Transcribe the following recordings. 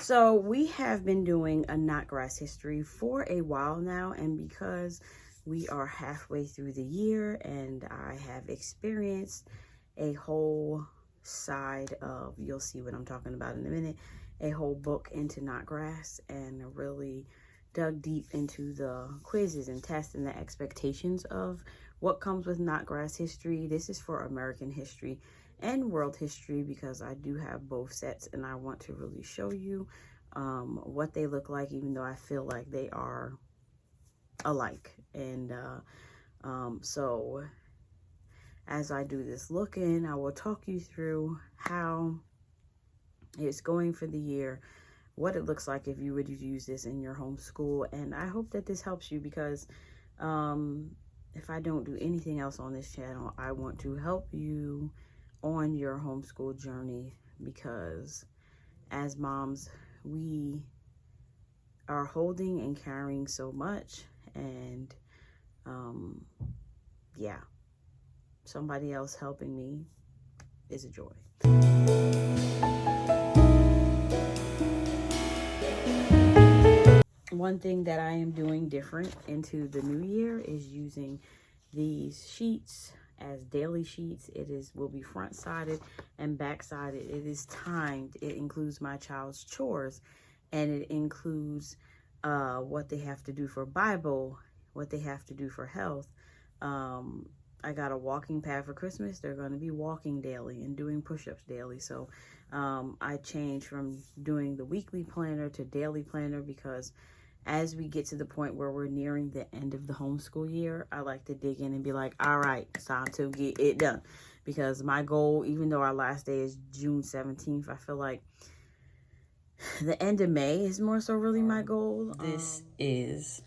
So we have been doing a Notgrass history for a while now, and because we are halfway through the year and I have experienced a whole side of, you'll see what I'm talking about in a minute, a whole book into Notgrass, and really dug deep into the quizzes and tests and the expectations of what comes with Notgrass history. This is for American history and world history because I do have both sets, and I want to really show you what they look like, even though I feel like they are alike. And so as I do this look-in, I will talk you through how it's going for the year, what it looks like if you would use this in your homeschool. And I hope that this helps you because if I don't do anything else on this channel, I want to help you on your homeschool journey, because as moms, we are holding and carrying so much, and yeah, somebody else helping me is a joy. One thing that I am doing different into the new year is using these sheets as daily sheets. It will be front-sided and back-sided. It is timed. It includes my child's chores, and it includes what they have to do for Bible, what they have to do for health. I got a walking pad for Christmas. They're going to be walking daily and doing push-ups daily. So I changed from doing the weekly planner to daily planner, because as we get to the point where we're nearing the end of the homeschool year, I like to dig in and be like, all right, it's time to get it done. Because my goal, even though our last day is June 17th, I feel like the end of May is more so really my goal. This is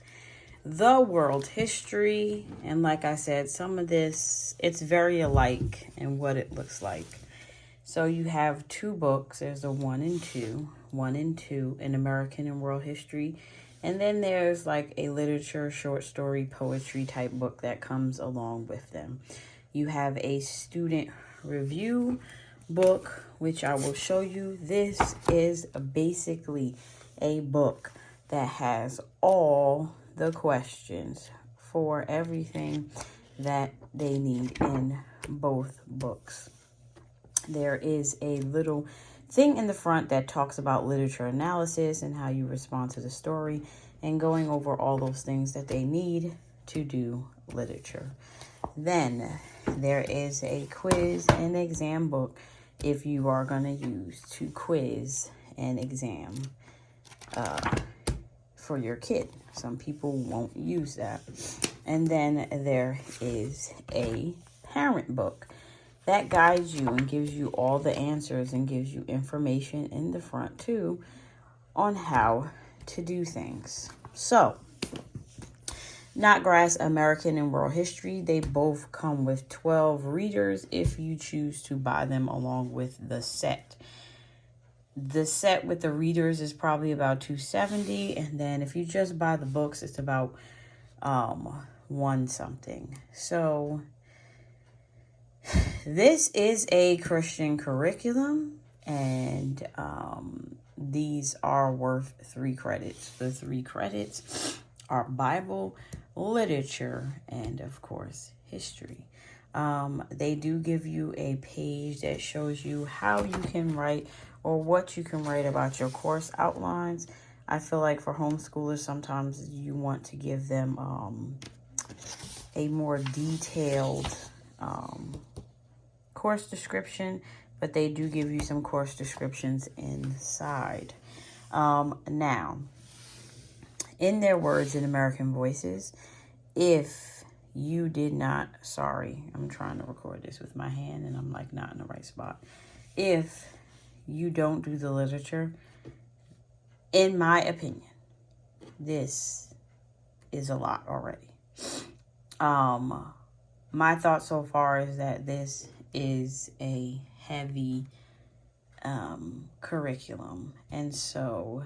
the world history. And like I said, some of this, it's very alike in what it looks like. So you have two books. There's a 1 and 2 in American and world history. And then there's like a literature, short story, poetry type book that comes along with them. You have a student review book, which I will show you. This is basically a book that has all the questions for everything that they need in both books. There is a little thing in the front that talks about literature analysis and how you respond to the story, and going over all those things that they need to do literature. Then there is a quiz and exam book if you are going to use to quiz and exam for your kid. Some people won't use that. And then there is a parent book that guides you and gives you all the answers and gives you information in the front too on how to do things. So, Notgrass, American and World History, they both come with 12 readers if you choose to buy them along with the set. The set with the readers is probably about $270, and then if you just buy the books, it's about $1 something. So this is a Christian curriculum, and these are worth 3 credits. The 3 credits are Bible, literature, and of course, history. They do give you a page that shows you how you can write or what you can write about your course outlines. I feel like for homeschoolers, sometimes you want to give them a more detailed course description, but they do give you some course descriptions inside. Now, in their words in American Voices, if you did not, sorry, I'm trying to record this with my hand and I'm like not in the right spot. If you don't do the literature, in my opinion, this is a lot already. My thought so far is that this is a heavy curriculum, and so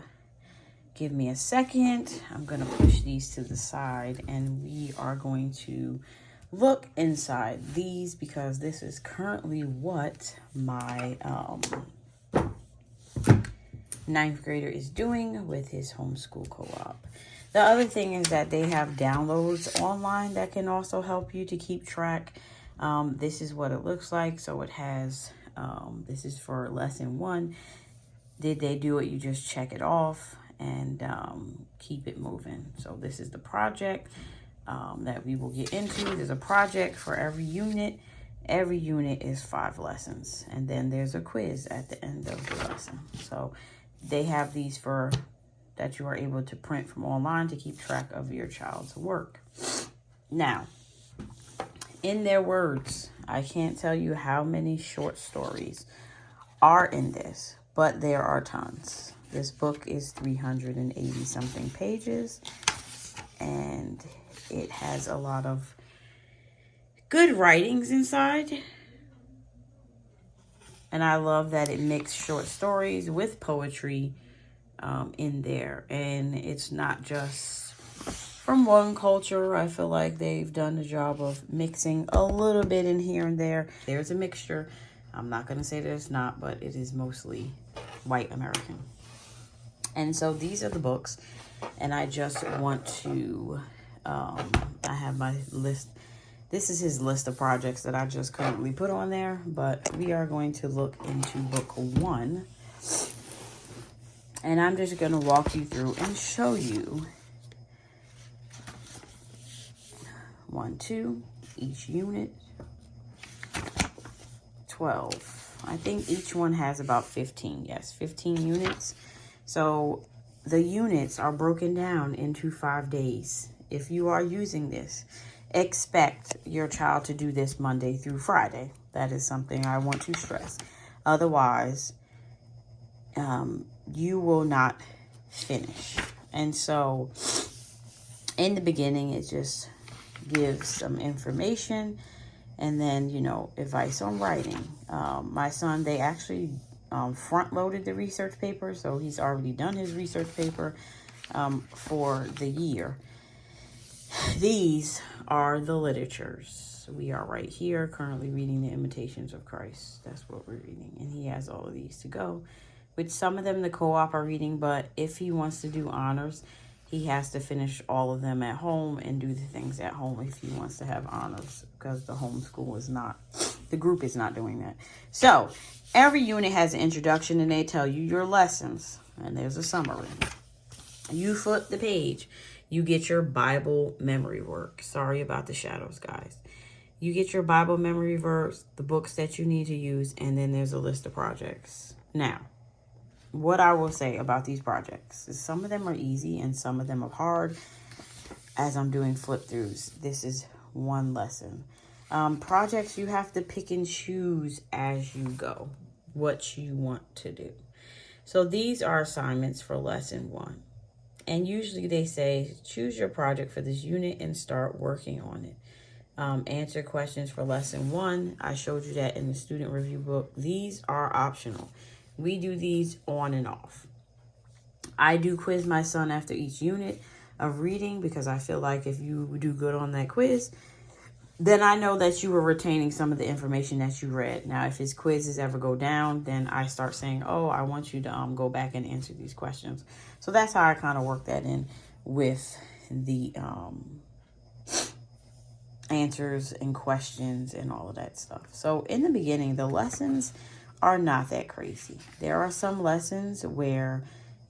give me a second. I'm going to push these to the side, and we are going to look inside these, because this is currently what my ninth grader is doing with his homeschool co-op. The other thing is that they have downloads online that can also help you to keep track. This is what it looks like. So it has, this is for lesson 1. Did they do it? You just check it off and keep it moving. So this is the project that we will get into. There's a project for every unit. Every unit is 5 lessons. And then there's a quiz at the end of the lesson. So they have these for that you are able to print from online to keep track of your child's work. Now, in their words, I can't tell you how many short stories are in this, but there are tons. This book is 380 something pages, and it has a lot of good writings inside. And I love that it mixed short stories with poetry in there. And it's not just from one culture. I feel like they've done the job of mixing a little bit in here and there. There's a mixture. I'm not going to say there's not, but it is mostly white American. And so these are the books. And I just want to, I have my list. This is his list of projects that I just currently put on there. But we are going to look into book 1. And I'm just going to walk you through and show you 1, 2, each unit, 12. I think each one has about 15. Yes, 15 units. So the units are broken down into 5 days. If you are using this, expect your child to do this Monday through Friday. That is something I want to stress. Otherwise, you will not finish. And so in the beginning, it just gives some information and then, you know, advice on writing. My son, they actually front loaded the research paper. So he's already done his research paper for the year. These are the literatures. We are right here currently reading the Imitations of Christ. That's what we're reading. And he has all of these to go. Which some of them the co-op are reading, but if he wants to do honors, he has to finish all of them at home and do the things at home if he wants to have honors, because the homeschool is not, the group is not doing that. So every unit has an introduction and they tell you your lessons, and there's a summary. You flip the page, you get your Bible memory work. Sorry about the shadows, guys. You get your Bible memory verse, the books that you need to use, and then there's a list of projects. Now, what I will say about these projects is some of them are easy and some of them are hard. As I'm doing flip throughs, this is one lesson. Projects, you have to pick and choose as you go what you want to do. So these are assignments for lesson 1. And usually they say, choose your project for this unit and start working on it. Answer questions for lesson 1. I showed you that in the student review book. These are optional. We do these on and off. I do quiz my son after each unit of reading because I feel like if you do good on that quiz, then I know that you were retaining some of the information that you read. Now, if his quizzes ever go down, then I start saying, oh, I want you to go back and answer these questions. So that's how I kind of work that in with the answers and questions and all of that stuff. So in the beginning, the lessons are not that crazy. There are some lessons where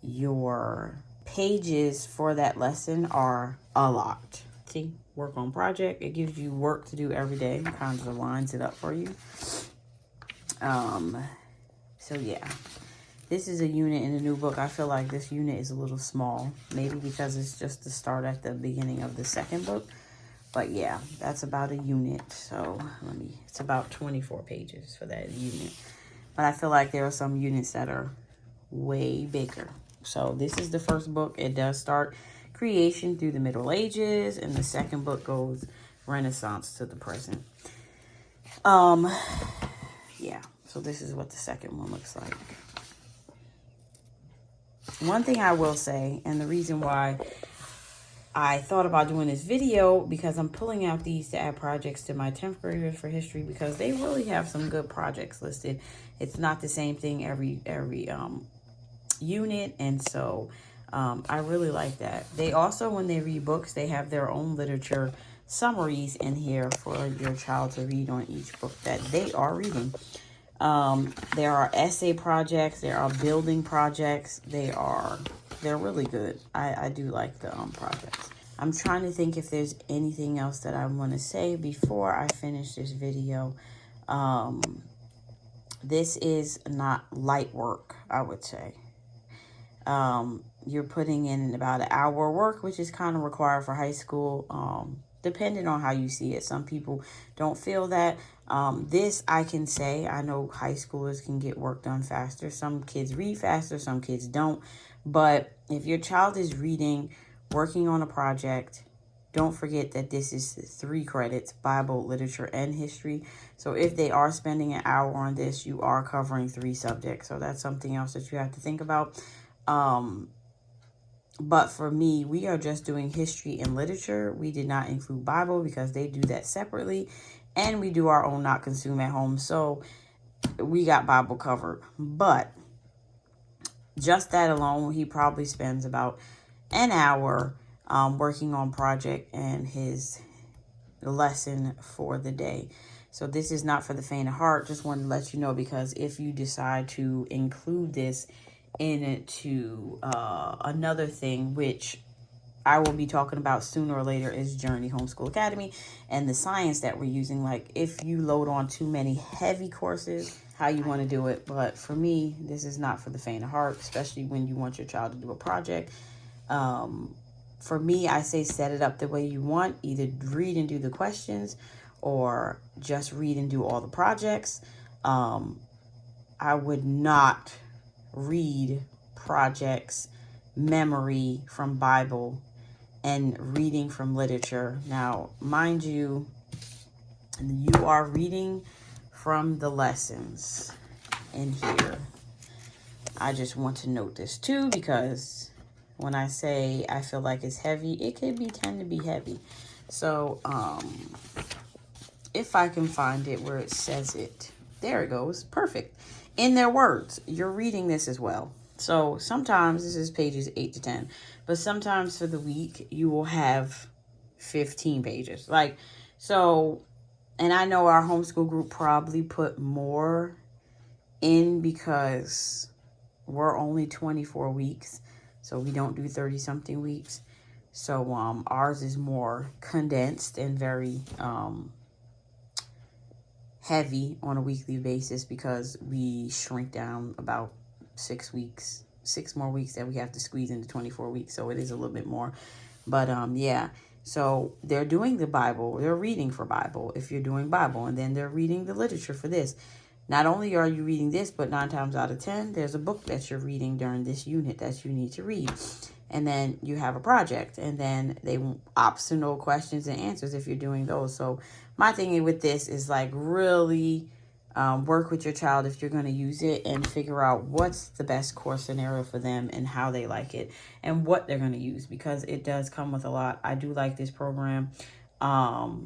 your pages for that lesson are a lot. See, work on project. It gives you work to do every day. Kind of lines it up for you. So yeah, this is a unit in the new book. I feel like this unit is a little small, maybe because it's just the start at the beginning of the second book. But yeah, that's about a unit. So it's about 24 pages for that unit. But I feel like there are some units that are way bigger. So this is the first book. It does start creation through the Middle Ages. And the second book goes Renaissance to the present. Yeah, so this is what the second one looks like. One thing I will say, and the reason why I thought about doing this video, because I'm pulling out these to add projects to my 10th graders for history, because they really have some good projects listed. It's not the same thing every unit. And so I really like that. They also, when they read books, they have their own literature summaries in here for your child to read on each book that they are reading. There are essay projects, there are building projects. They're really good. I do like the projects. I'm trying to think if there's anything else that I want to say before I finish this video. This is not light work, I would say. You're putting in about an hour work, which is kind of required for high school, depending on how you see it. Some people don't feel that. This I can say, I know high schoolers can get work done faster. Some kids read faster, some kids don't. But if your child is reading, working on a project, don't forget that this is 3 credits, Bible, literature, and history. So if they are spending an hour on this, you are covering 3 subjects. So that's something else that you have to think about. But for me, we are just doing history and literature. We did not include Bible because they do that separately. And we do our own not consume at home. So we got Bible covered. But just that alone, he probably spends about an hour working on project and his lesson for the day. So this is not for the faint of heart. Just wanted to let you know, because if you decide to include this into another thing, which I will be talking about sooner or later, is Journey Homeschool Academy and the science that we're using. Like, if you load on too many heavy courses, how you want to do it. But for me, this is not for the faint of heart, especially when you want your child to do a project. For me, I say set it up the way you want. Either read and do the questions, or just read and do all the projects. I would not read projects, memory from Bible, and reading from literature. Now, mind you, you are reading from the lessons in here. I just want to note this too, because when I say I feel like it's heavy, it could tend to be heavy. So, if I can find it where it says it, there it goes. Perfect. In their words, you're reading this as well. So sometimes this is pages 8 to 10, but sometimes for the week you will have 15 pages. Like, so, and I know our homeschool group probably put more in because we're only 24 weeks. So we don't do 30 something weeks. So ours is more condensed and very heavy on a weekly basis, because we shrink down about 6 more weeks that we have to squeeze into 24 weeks. So it is a little bit more. But yeah. So they're doing the Bible. They're reading for Bible if you're doing Bible. And then they're reading the literature for this. Not only are you reading this, but 9 times out of 10, there's a book that you're reading during this unit that you need to read. And then you have a project, and then they optional questions and answers if you're doing those. So my thing with this is like really work with your child if you're going to use it, and figure out what's the best course scenario for them and how they like it and what they're going to use, because it does come with a lot. I do like this program. I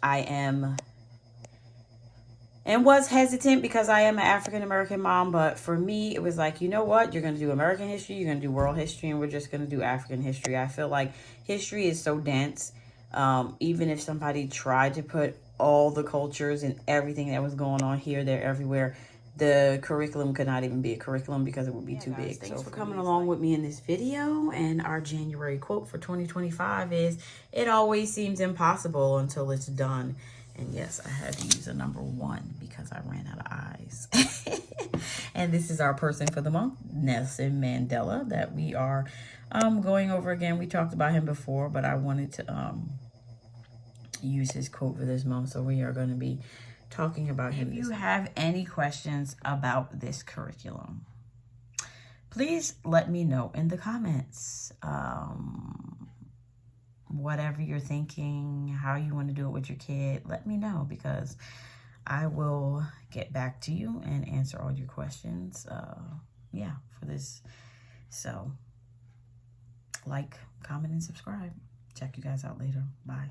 am and was hesitant because I am an African-American mom. But for me, it was like, you know what? You're going to do American history, you're going to do world history, and we're just going to do African history. I feel like history is so dense. Even if somebody tried to put all the cultures and everything that was going on here, there, everywhere, the curriculum could not even be a curriculum because it would be too big. Thanks for coming along with me in this video. And our January quote for 2025 is, "It always seems impossible until it's done." And yes, I had to use a number 1 because I ran out of eyes. And this is our person for the month, Nelson Mandela, that we are going over again. We talked about him before, but I wanted to use his quote for this month. So we are going to be talking about him. If you have any questions about this curriculum, please let me know in the comments. Whatever you're thinking, how you want to do it with your kid, let me know, because I will get back to you and answer all your questions. Yeah, for this. So like, comment, and subscribe. Check you guys out later. Bye.